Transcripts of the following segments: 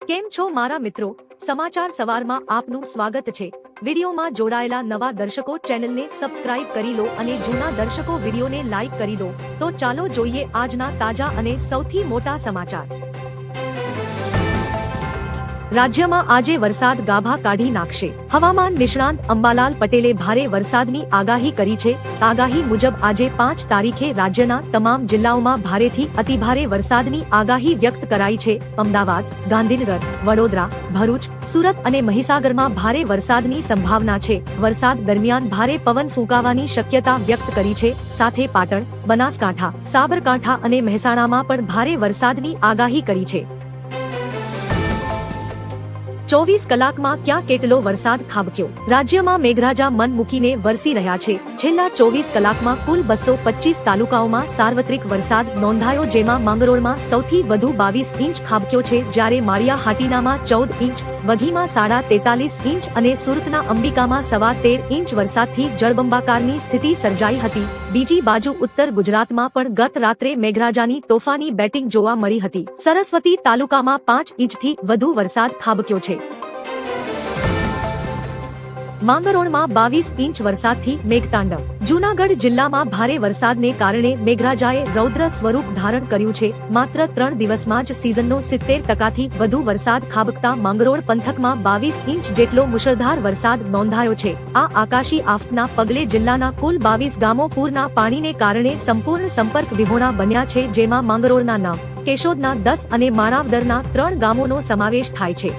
કેમ છો મારા મિત્રો? સમાચાર સવારમાં આપનું સ્વાગત છે। વિડીયોમાં જોડાયેલા નવા દર્શકો ચેનલને સબસ્ક્રાઇબ કરી લો અને જૂના દર્શકો વિડીયોને લાઇક કરી દો। તો ચાલો જોઈએ આજના તાજા અને સૌથી મોટા સમાચાર। રાજ્યમાં આજે વરસાદ ગાભા કાઢી નાખશે। હવામાન નિષ્ણાંત અંબાલાલ પટેલે ભારે વરસાદની આગાહી કરી છે। આગાહી મુજબ આજે 5 તારીખે રાજ્યના તમામ જિલ્લાઓમાં ભારેથી અતિભારે વરસાદની આગાહી વ્યક્ત કરાઈ છે। અમદાવાદ, ગાંધીનગર, વડોદરા, ભરૂચ, સુરત અને મહીસાગરમાં ભારે વરસાદની સંભાવના છે। વરસાદ દરમિયાન ભારે પવન ફૂંકાવાની શક્યતા વ્યક્ત કરી છે। સાથે પાટણ, બનાસકાંઠા, સાબરકાંઠા અને મહેસાણામાં પણ ભારે વરસાદની આગાહી કરી છે। 24 કલાકમાં ક્યાં કેટલો વરસાદ ખાબક્યો? રાજ્યમાં મેઘરાજા મન મૂકીને વરસી રહ્યા છે। છેલ્લા 24 કલાકમાં કુલ 225 તાલુકાઓમાં સાર્વત્રિક વરસાદ નોંધાયો, જેમાં માંગરોળમાં સૌથી વધુ 22 ઇંચ ખાબક્યો છે, જ્યારે માળિયા હાટીનામાં 14 ઇંચ, વઘઈમાં 43.5 ઇંચ અને સુરતના અંબિકામાં 13.25 ઇંચ વરસાદથી જળબંબાકારની સ્થિતિ સર્જાઈ હતી। બીજી બાજુ ઉત્તર ગુજરાતમાં પણ ગત રાત્રે મેઘરાજાની તોફાની બેટિંગ જોવા મળી હતી। સરસ્વતી તાલુકામાં 5 ઇંચથી વધુ વરસાદ ખાબક્યો છે। માંગરોળમાં 22 ઇંચ વરસાદથી મેઘતાંડવ। જૂનાગઢ જિલ્લામાં ભારે વરસાદને કારણે મેઘરાજાએ રૌદ્ર સ્વરૂપ ધારણ કર્યું છે। માત્ર 3 દિવસમાં જ સિઝનનો 70% થી વધુ વરસાદ ખાબકતા માંગરોળ પંથકમાં 22 ઇંચ જેટલો મુશળધાર વરસાદ નોંધાયો છે। આ આકાશી આફતના પગલે જિલ્લાના કુલ 22 ગામો પૂરના પાણીને કારણે સંપૂર્ણ સંપર્ક વિહોણા બન્યા છે, જેમાં માંગરોળના 9, કેશોદના 10 અને માણાવદરના 3 ગામોનો સમાવેશ થાય છે।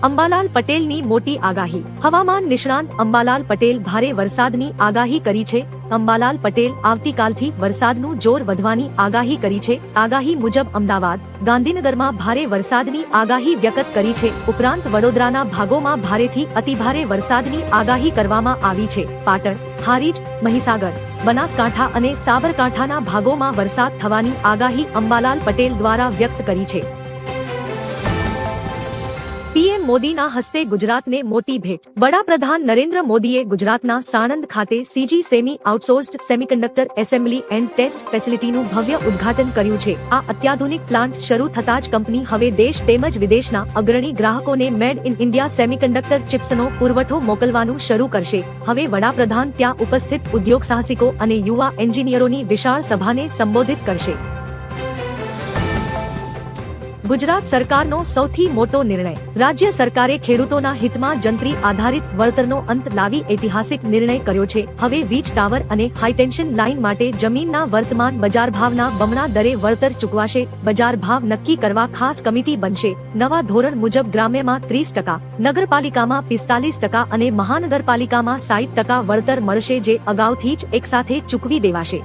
અંબાલાલ પટેલની મોટી આગાહી। હવામાન નિષ્ણાંત અંબાલાલ પટેલ ભારે વરસાદની આગાહી કરી છે। અંબાલાલ પટેલ આવતીકાલથી વરસાદનું જોર વધવાની આગાહી કરી છે। આગાહી મુજબ અમદાવાદ, ગાંધીનગરમાં ભારે વરસાદની આગાહી વ્યક્ત કરી છે। ઉપરાંત વડોદરાના ભાગોમાં ભારેથી અતિભારે વરસાદની આગાહી કરવામાં આવી છે। પાટણ, હારીજ, મહીસાગર, બનાસકાંઠા અને સાબરકાંઠાના ભાગોમાં વરસાદ થવાની આગાહી અંબાલાલ પટેલ દ્વારા વ્યક્ત કરી છે। પીએમ મોદીના હસ્તે ગુજરાતને મોટી ભેટ। વડાપ્રધાન નરેન્દ્ર મોદીએ ગુજરાતના સાણંદ ખાતે CG semi outsourced semiconductor assembly and test ફેસિલિટીનું ભવ્ય ઉદ્ઘાટન કર્યું છે। આ અત્યાધુનિક પ્લાન્ટ શરૂ થતાં જ કંપની હવે દેશ તેમજ વિદેશના અગ્રણી ગ્રાહકોને મેડ ઇન ઇન્ડિયા સેમિકન્ડક્ટર ચિપ્સનો પુરવઠો મોકલવાનું શરૂ કરશે। હવે વડાપ્રધાન ત્યાં ઉપસ્થિત ઉદ્યોગ સાહસિકો અને યુવા એન્જિનિયરોની વિશાળ સભાને સંબોધિત કરશે। ગુજરાત સરકારનો સૌથી મોટો નિર્ણય। રાજ્ય સરકારે ખેડૂતોના હિતમાં જંત્રી આધારિત વળતરનો અંત લાવી ઐતિહાસિક નિર્ણય કર્યો છે। હવે વીજ ટાવર અને હાઈટેન્શન લાઇન માટે જમીનના વર્તમાન બજાર ભાવના બમણા દરે વળતર ચૂકવાશે। બજાર ભાવ નક્કી કરવા ખાસ કમિટી બનશે। નવા ધોરણ મુજબ ગ્રામ્યમાં 30%, નગરપાલિકામાં 45% અને મહાનગરપાલિકામાં 60% વળતર મળશે, જે અગાઉથી જ એકસાથે ચૂકવી દેવાશે।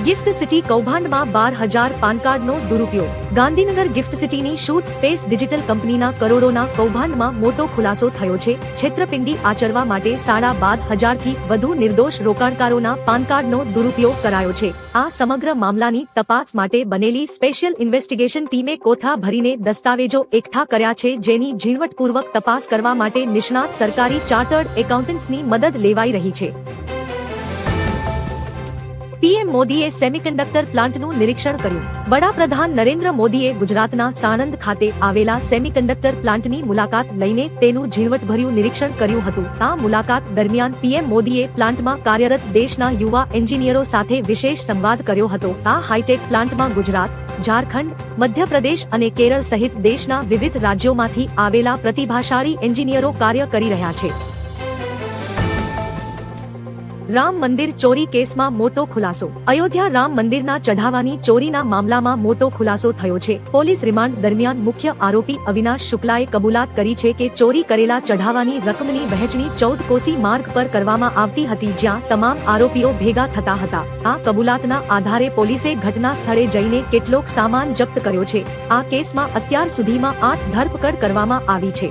ગિફ્ટ સિટી કૌભાંડમાં 12,000 પાન કાર્ડનો દુરુપયોગ। ગાંધીનગર ગિફ્ટ સિટીની શૂટ સ્પેસ ડિજિટલ કંપનીના કરોડોના કૌભાંડમાં મોટો ખુલાસો થયો છે। છેતરપિંડી આચરવા માટે 12,500 થી વધુ નિર્દોષ રોકાણકારોના પાન કાર્ડનો દુરુપયોગ કરાયો છે। આ સમગ્ર મામલાની તપાસ માટે બનેલી સ્પેશિયલ ઇન્વેસ્ટિગેશન ટીમે કોઠા ભરીને દસ્તાવેજો એકઠા કર્યા છે, જેની ઝીણવટપૂર્વક તપાસ કરવા માટે નિષ્ણાત સરકારી ચાર્ટર્ડ એકાઉન્ટન્ટ્સની મદદ લેવાઈ રહી છે। પીએમ મોદીએ સેમિકન્ડક્ટર પ્લાન્ટનું નિરીક્ષણ કર્યું। વડાપ્રધાન નરેન્દ્ર મોદીએ ગુજરાતના સાણંદ ખાતે આવેલા સેમિકન્ડક્ટર પ્લાન્ટની મુલાકાત લઈને તેનું ઝીણવટભર્યું નિરીક્ષણ કર્યું હતું। આ મુલાકાત દરમિયાન પીએમ મોદીએ પ્લાન્ટમાં કાર્યરત દેશના યુવા એન્જિનિયરો સાથે વિશેષ સંવાદ કર્યો હતો। આ હાઈટેક પ્લાન્ટમાં ગુજરાત, ઝારખંડ, મધ્યપ્રદેશ અને કેરળ સહિત દેશના વિવિધ રાજ્યોમાંથી આવેલા પ્રતિભાશાળી એન્જિનિયરો કાર્ય કરી રહ્યા છે। રામ મંદિર ચોરી કેસમાં મોટો ખુલાસો। અયોધ્યા રામ મંદિરના ચઢાવાની ચોરીના મામલામાં મોટો ખુલાસો થયો છે। પોલીસ રિમાન્ડ દરમિયાન મુખ્ય આરોપી અવિનાશ શુક્લાએ કબૂલાત કરી છે કે ચોરી કરેલા ચઢાવાની રકમની વહેંચણી 14 કોસી માર્ગ પર કરવામાં આવતી હતી, જ્યાં તમામ આરોપીઓ ભેગા થતા હતા। આ કબૂલાતના આધારે પોલીસે ઘટના સ્થળે જઈને કેટલોક સામાન જપ્ત કર્યો છે। આ કેસમાં અત્યાર સુધીમાં 8 ધરપકડ કરવામાં આવી છે।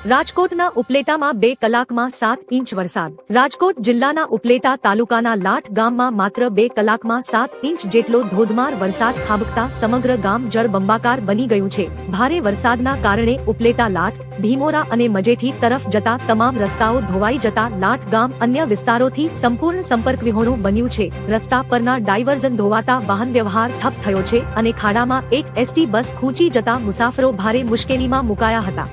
રાજકોટના ઉપલેટામાં 2 કલાકમાં 7 ઇંચ વરસાદ. રાજકોટ જિલ્લાના ઉપલેટા તાલુકાના લાઠ ગામમાં માત્ર 2 કલાકમાં 7 ઇંચ જેટલો ધોધમાર વરસાદ ખાબકતા સમગ્ર ગામ જળબંબાકાર બની ગયું છે. ભારે વરસાદના કારણે ઉપલેટા લાઠ, ભીમોરા અને મજેઠી તરફ જતા તમામ રસ્તાઓ ધોવાઈ જતા લાઠ ગામ અન્ય વિસ્તારોથી સંપૂર્ણ સંપર્કવિહોણું બન્યું છે. રસ્તા પરના ડાયવર્ઝન ધોવાતા વાહન વ્યવહાર ઠપ થયો છે અને ખાડામાં એક એસટી બસ ખૂંચી જતા મુસાફરો ભારે મુશ્કેલીમાં મુકાયા હતા.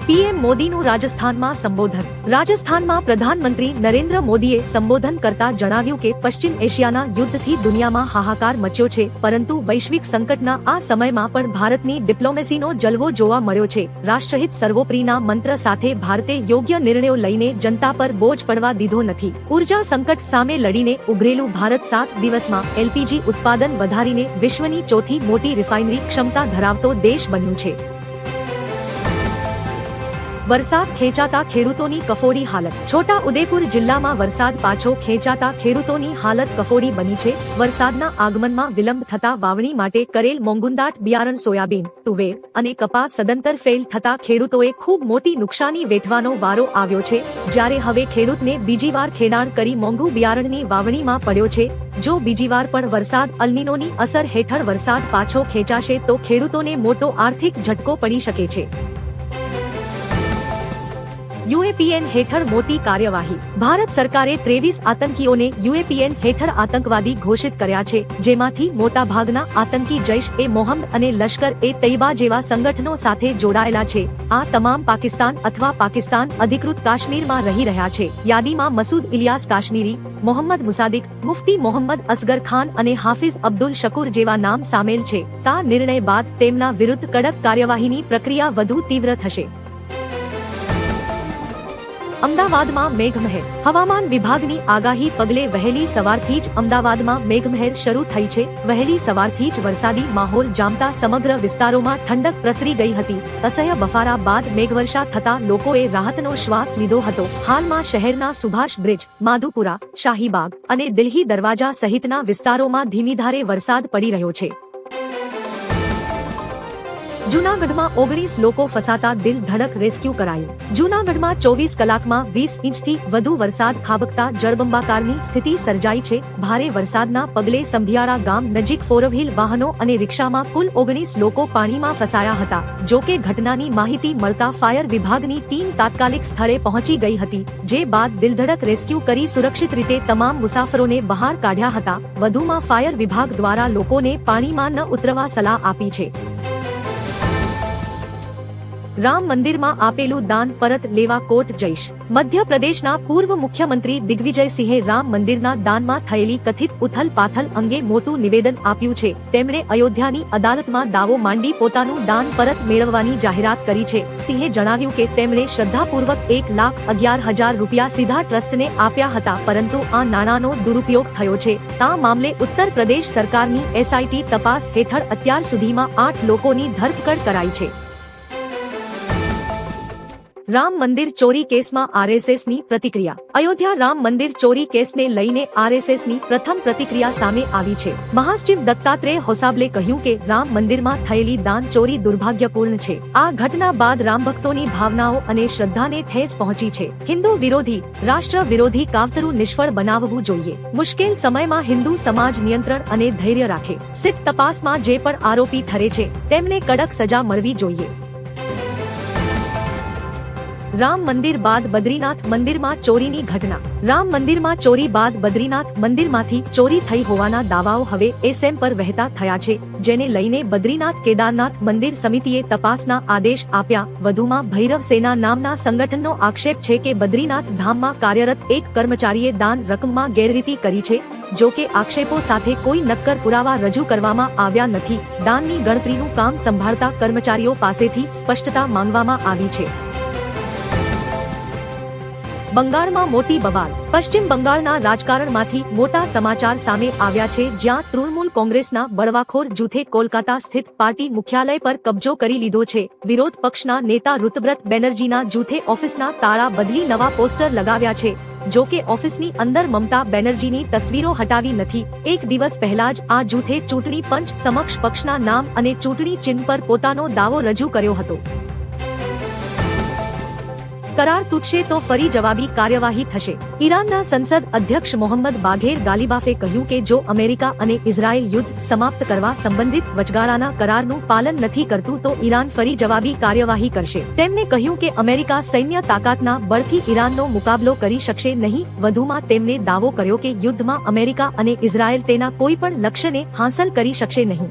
પીએમ મોદીનું રાજસ્થાનમાં સંબોધન. રાજસ્થાનમાં પ્રધાનમંત્રી નરેન્દ્ર મોદીએ સંબોધન કરતા જણાવ્યું કે પશ્ચિમ એશિયાના યુદ્ધથી દુનિયામાં હાહાકાર મચ્યો છે, પરંતુ વૈશ્વિક સંકટના આ સમયમાં પણ ભારતની ડિપ્લોમેસીનો જલવો જોવા મળ્યો છે. રાષ્ટ્રહિત સર્વોપરીના મંત્ર સાથે ભારતે યોગ્ય નિર્ણયો લઈને જનતા પર બોજ પડવા દીધો નથી. ઉર્જા સંકટ સામે લડીને ઉભરેલું ભારત 7 દિવસમાં એલપીજી ઉત્પાદન વધારીને વિશ્વની ચોથી મોટી રિફાઇનરી ક્ષમતા ધરાવતો દેશ બન્યું છે. વરસાદ ખેંચાતા ખેડૂતોની કફોડી હાલત. છોટા ઉદેપુર જિલ્લામાં વરસાદ પાછો ખેંચાતા ખેડૂતોની હાલત કફોડી બની છે. વરસાદના આગમનમાં વિલંબ થતા વાવણી માટે કરેલ મોંઘુંદાટ બિયારણ સોયાબીન, તુવેર અને કપાસ સદંતર ફેલ થતા ખેડૂતોએ ખૂબ મોટી નુકસાની વેઠવાનો વારો આવ્યો છે. જ્યારે હવે ખેડૂતને બીજી વાર ખેડાણ કરી મોંઘું બિયારણની વાવણીમાં પડ્યો છે. જો બીજી વાર પણ વરસાદ અલનીનોની અસર હેઠળ વરસાદ પાછો ખેંચાશે તો ખેડૂતોને મોટો આર્થિક ઝટકો પડી શકે છે. યુએપીએન હેઠળ મોટી કાર્યવાહી. ભારત સરકારે 23 આતંકીઓને યુએપીએન હેઠળ આતંકવાદી ઘોષિત કર્યા છે, જેમાંથી મોટા ભાગના આતંકી જૈશ-એ-મોહમ્મદ અને લશ્કર-એ-તૈયબા જેવા સંગઠનો સાથે જોડાયેલા છે. આ તમામ પાકિસ્તાન અથવા પાકિસ્તાન અધિકૃત કાશ્મીરમાં રહી રહ્યા છે. યાદીમાં મસૂદ ઇલિયાસ કાશ્મીરી, મોહમ્મદ મુસાદિક, મુફ્તી મોહમ્મદ અસગર ખાન અને હાફિઝ અબ્દુલ શકુર જેવા નામ સામેલ છે. આ નિર્ણય બાદ તેમના વિરુદ્ધ કડક કાર્યવાહીની પ્રક્રિયા વધુ તીવ્ર થશે. અમદાવાદમાં મેઘમહેર. હવામાન વિભાગની આગાહી પગલે વહેલી સવારથી જ અમદાવાદમાં મેઘમહેર શરૂ થઈ છે. વહેલી સવારથી જ વરસાદી માહોલ જામતા સમગ્ર વિસ્તારોમાં ઠંડક પ્રસરી ગઈ હતી. અસહ્ય બફારા બાદ મેઘવર્ષા થતા લોકોએ રાહતનો શ્વાસ લીધો હતો. હાલમાં શહેરના સુભાષ બ્રિજ, માધુપુરા, શાહીબાગ અને દિલ્હી દરવાજા સહિતના વિસ્તારોમાં ધીમીધારે વરસાદ પડી રહ્યો છે. જૂનાગઢમાં 19 લોકો ફસાતા દિલ ધડક રેસ્ક્યુ કરાયું. જૂનાગઢમાં 24 કલાકમાં 20 ઇંચથી વધુ વરસાદ ખાબકતા જળબંબાકારની સ્થિતિ સર્જાઈ છે. ભારે વરસાદના પગલે સંભિયાળા ગામ નજીક 4-વ્હીલ વાહનો અને રિક્ષામાં કુલ 19 લોકો પાણીમાં ફસાયા હતા. જોકે ઘટનાની માહિતી મળતા ફાયર વિભાગની ટીમ તાત્કાલિક સ્થળે પહોંચી ગઈ હતી, જે બાદ દિલધડક રેસ્ક્યુ કરી સુરક્ષિત રીતે તમામ મુસાફરોને બહાર કાઢ્યા હતા. વધુમાં ફાયર વિભાગ દ્વારા લોકોને પાણીમાં ન ઉતરવા સલાહ આપી છે. રામ મંદિરમાં આપેલું દાન પરત લેવા કોર્ટ જઈશ. મધ્યપ્રદેશના પૂર્વ મુખ્યમંત્રી દિગ્વિજયસિંહે રામ મંદિરના દાનમાં થયેલી કથિત ઉથલ-પાથલ અંગે મોટું નિવેદન આપ્યું છે. તેમણે અયોધ્યાની અદાલતમાં દાવો માંડી પોતાનું દાન પરત મેળવવાની જાહેરાત કરી છે. સિંહે જણાવ્યું કે તેમણે શ્રદ્ધાપૂર્વક 1,11,000 રૂપિયા સીધા ટ્રસ્ટને આપ્યા હતા, પરંતુ આ નાણાંનો દુરુપયોગ થયો છે. આ મામલે ઉત્તર પ્રદેશ સરકારની એસઆઈટી તપાસ હેઠળ અત્યાર સુધીમાં 8 લોકોની ધરપકડ કરાઈ છે. રામ મંદિર ચોરી કેસમાં આરએસએસની પ્રતિક્રિયા. અયોધ્યા રામ મંદિર ચોરી કેસને લઈને આરએસએસની પ્રથમ પ્રતિક્રિયા સામે આવી છે. મહાસચિવ દત્તાત્રેય હોસાબલે કહ્યું કે રામ મંદિરમાં થયેલી દાન ચોરી દુર્ભાગ્યપૂર્ણ છે. આ ઘટના બાદ રામભક્તોની ભાવનાઓ અને શ્રદ્ધાને ઠેસ પહોંચી છે. હિન્દુ વિરોધી, રાષ્ટ્ર વિરોધી કાવતરું નિષ્ફળ બનાવવું જોઈએ. મુશ્કેલ સમયમાં હિન્દુ સમાજ નિયંત્રણ અને ધૈર્ય રાખે. સિટ તપાસમાં જે પણ આરોપી ઠરે છે તેમને કડક સજા મળવી જોઈએ. રામ મંદિર બાદ બદ્રીનાથ મંદિરમાં ચોરીની ઘટના. રામ મંદિરમાં ચોરી બાદ બદ્રીનાથ મંદિરમાંથી ચોરી થઈ હોવાના દાવાઓ હવે એસએમ પર વહેતા થયા છે, જેને લઈને બદ્રીનાથ કેદારનાથ મંદિર સમિતિએ તપાસના આદેશ આપ્યા. વધુમાં ભૈરવ સેના નામના સંગઠનનો આક્ષેપ છે કે બદ્રીનાથ ધામમાં કાર્યરત એક કર્મચારીએ દાન રકમમાં ગેરરીતિ કરી છે. જો કે આક્ષેપો સાથે કોઈ નક્કર પુરાવા રજૂ કરવામાં આવ્યા નથી. દાનની ગણતરીનું કામ સંભાળતા કર્મચારીઓ પાસેથી સ્પષ્ટતા માંગવામાં આવી છે. બંગાળમાં મોટી બબાલ. પશ્ચિમ બંગાળના રાજકારણમાંથી મોટા સમાચાર સામે આવ્યા છે, જ્યાં તૃણમૂલ કોંગ્રેસના બળવાખોર જૂથે કોલકાતા સ્થિત પાર્ટી મુખ્યાલય પર કબજો કરી લીધો છે. વિરોધ પક્ષના નેતા ઋતબ્રત બેનર્જીના જૂથે ઓફિસના તાળા બદલી નવા પોસ્ટર લગાવ્યા છે. જો કે ઓફિસની અંદર મમતા બેનર્જીની તસવીરો હટાવી નથી. એક દિવસ પહેલા જ આ જૂથે ચૂંટણી પંચ સમક્ષ પક્ષના નામ અને ચૂંટણી ચિહ્ન પર પોતાનો દાવો રજૂ કર્યો હતો. કરાર તૂટશે તો ફરી જવાબી કાર્યવાહી થશે। ઈરાનના સંસદ અધ્યક્ષ મોહમ્મદ બાઘેર ગાલિબાફે કહ્યું કે જો અમેરિકા અને ઇઝરાયેલ યુદ્ધ સમાપ્ત કરવા સંબંધિત વચગાળાના કરારનું પાલન નથી કરતું તો ઈરાન ફરી જવાબી કાર્યવાહી કરશે। તેમણે કહ્યું કે અમેરિકા સૈન્ય તાકાતના બળથી ઈરાનનો મુકાબલો કરી શકશે નહીં। વધુમાં તેમણે દાવો કર્યો કે યુદ્ધમાં અમેરિકા અને ઇઝરાયેલ તેના કોઈ પણ લક્ષ્યને હાંસલ કરી શકશે નહીં।